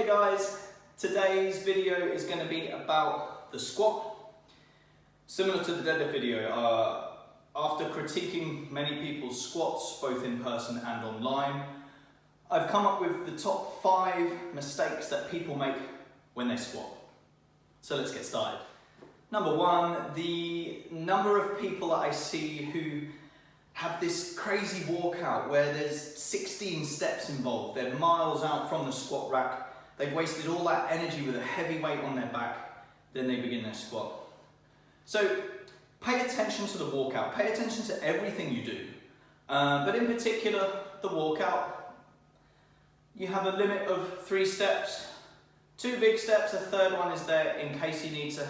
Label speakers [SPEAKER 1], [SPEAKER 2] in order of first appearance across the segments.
[SPEAKER 1] guys, today's video is going to be about the squat. Similar to the deadlift video, after critiquing many people's squats both in person and online, I've come up with the top 5 mistakes that people make when they squat. So let's get started. Number 1, the number of people that I see who have this crazy walkout where there's 16 steps involved. They're miles out from the squat rack. They've wasted all that energy with a heavy weight on their back. Then they begin their squat. So pay attention to the walkout. Pay attention to everything you do. But in particular, the walkout. You have a limit of 3 steps. 2 big steps, a third one is there in case you need to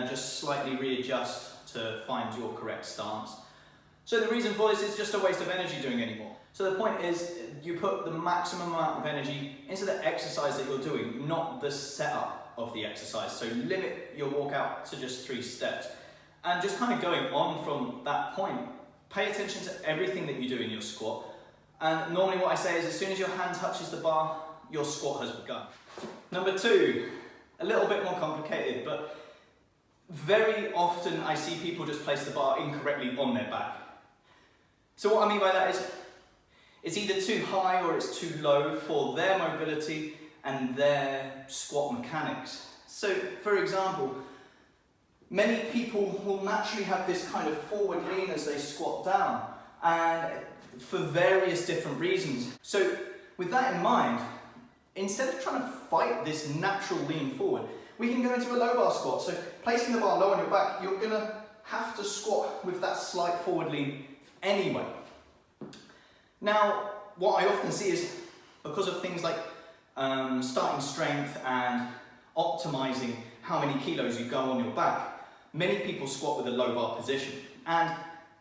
[SPEAKER 1] just slightly readjust to find your correct stance. So the reason for this is just a waste of energy doing any more. So the point is you put the maximum amount of energy into the exercise that you're doing, not the setup of the exercise. So limit your walkout to just 3 steps. And just kind of going on from that point, pay attention to everything that you do in your squat. And normally what I say is as soon as your hand touches the bar, your squat has begun. Number 2, a little bit more complicated, but very often I see people just place the bar incorrectly on their back. So what I mean by that is it's either too high or it's too low for their mobility and their squat mechanics. So for example, many people will naturally have this kind of forward lean as they squat down, and for various different reasons. So with that in mind, instead of trying to fight this natural lean forward, we can go into a low bar squat. So placing the bar low on your back, you're going to have to squat with that slight forward lean anyway. Now, what I often see is because of things like starting strength and optimizing how many kilos you go on your back, many people squat with a low bar position. And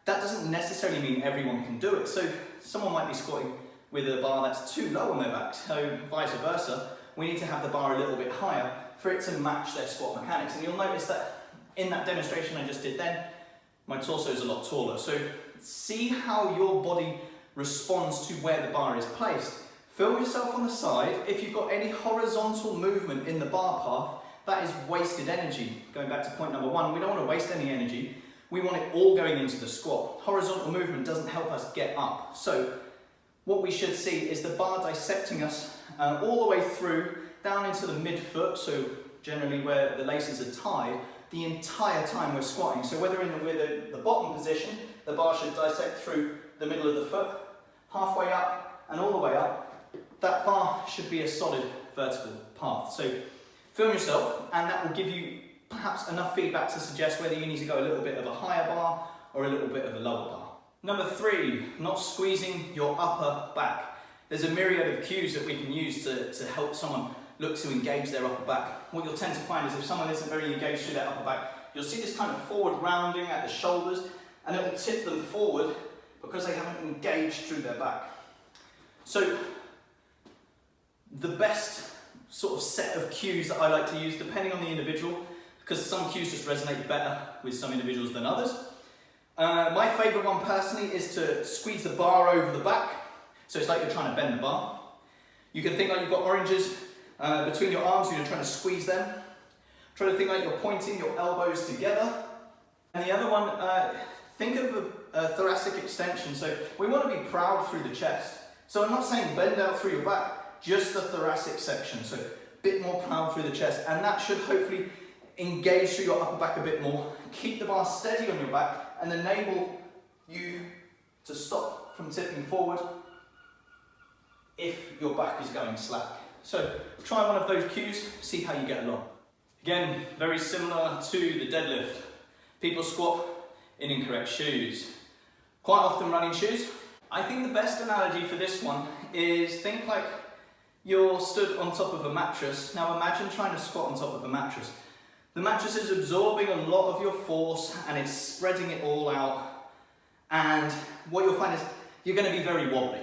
[SPEAKER 1] that doesn't necessarily mean everyone can do it. So someone might be squatting with a bar that's too low on their back. So vice versa, we need to have the bar a little bit higher for it to match their squat mechanics. And you'll notice that in that demonstration I just did then, my torso is a lot taller. So see how your body responds to where the bar is placed. Feel yourself on the side. If you've got any horizontal movement in the bar path, that is wasted energy. Going back to point number 1, we don't want to waste any energy. We want it all going into the squat. Horizontal movement doesn't help us get up. So what we should see is the bar dissecting us all the way through, down into the midfoot, so generally where the laces are tied, the entire time we're squatting. So whether in the bottom position, the bar should dissect through the middle of the foot, halfway up and all the way up. That bar should be a solid vertical path. So film yourself, and that will give you perhaps enough feedback to suggest whether you need to go a little bit of a higher bar or a little bit of a lower bar. Number 3, not squeezing your upper back. There's a myriad of cues that we can use to help someone look to engage their upper back. What you'll tend to find is if someone isn't very engaged through their upper back, you'll see this kind of forward rounding at the shoulders, and it will tip them forward because they haven't engaged through their back. So the best sort of set of cues that I like to use, depending on the individual, because some cues just resonate better with some individuals than others. My favourite one personally is to squeeze the bar over the back. So it's like you're trying to bend the bar. You can think like you've got oranges between your arms, you're trying to squeeze them. Try to think like you're pointing your elbows together. And the other one, think of a thoracic extension. So we want to be proud through the chest. So I'm not saying bend out through your back, just the thoracic section. So a bit more proud through the chest. And that should hopefully engage through your upper back a bit more. Keep the bar steady on your back and enable you to stop from tipping forward if your back is going slack. So try one of those cues, see how you get along. Again, very similar to the deadlift. People squat in incorrect shoes. Quite often running shoes. I think the best analogy for this one is think like you're stood on top of a mattress. Now imagine trying to squat on top of a mattress. The mattress is absorbing a lot of your force and it's spreading it all out. And what you'll find is you're going to be very wobbly.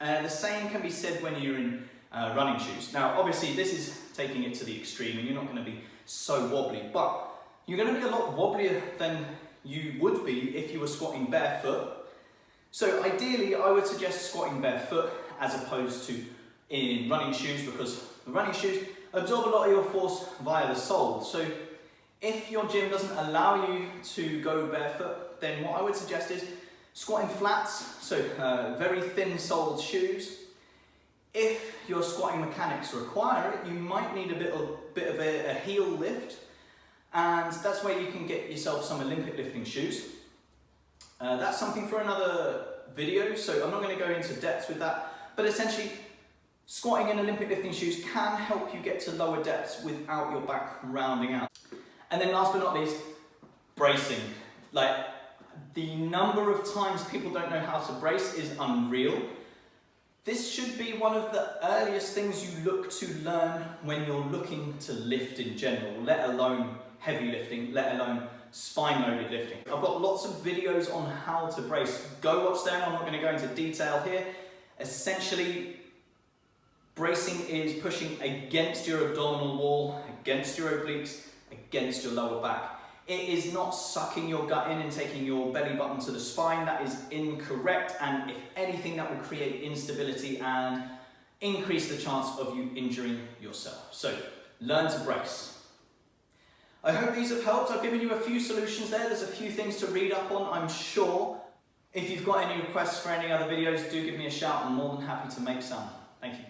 [SPEAKER 1] The same can be said when you're in running shoes. Now obviously this is taking it to the extreme and you're not going to be so wobbly, but you're going to be a lot wobblier than you would be if you were squatting barefoot. So ideally I would suggest squatting barefoot as opposed to in running shoes, because The running shoes absorb a lot of your force via the sole. So if your gym doesn't allow you to go barefoot, then what I would suggest is squatting flats, so very thin-soled shoes. If your squatting mechanics require it, you might need a bit of a heel lift, and that's where you can get yourself some Olympic lifting shoes. That's something for another video, so I'm not going to go into depth with that, but essentially squatting in Olympic lifting shoes can help you get to lower depths without your back rounding out. And then last but not least, bracing. Like, the number of times people don't know how to brace is unreal. This should be one of the earliest things you look to learn when you're looking to lift in general, let alone heavy lifting, let alone spine-loaded lifting. I've got lots of videos on how to brace. Go watch them, I'm not going to go into detail here. Essentially, bracing is pushing against your abdominal wall, against your obliques, against your lower back. It is not sucking your gut in and taking your belly button to the spine. That is incorrect, and if anything, that will create instability and increase the chance of you injuring yourself. So, learn to brace. I hope these have helped. I've given you a few solutions there. There's a few things to read up on, I'm sure. If you've got any requests for any other videos, do give me a shout. I'm more than happy to make some. Thank you.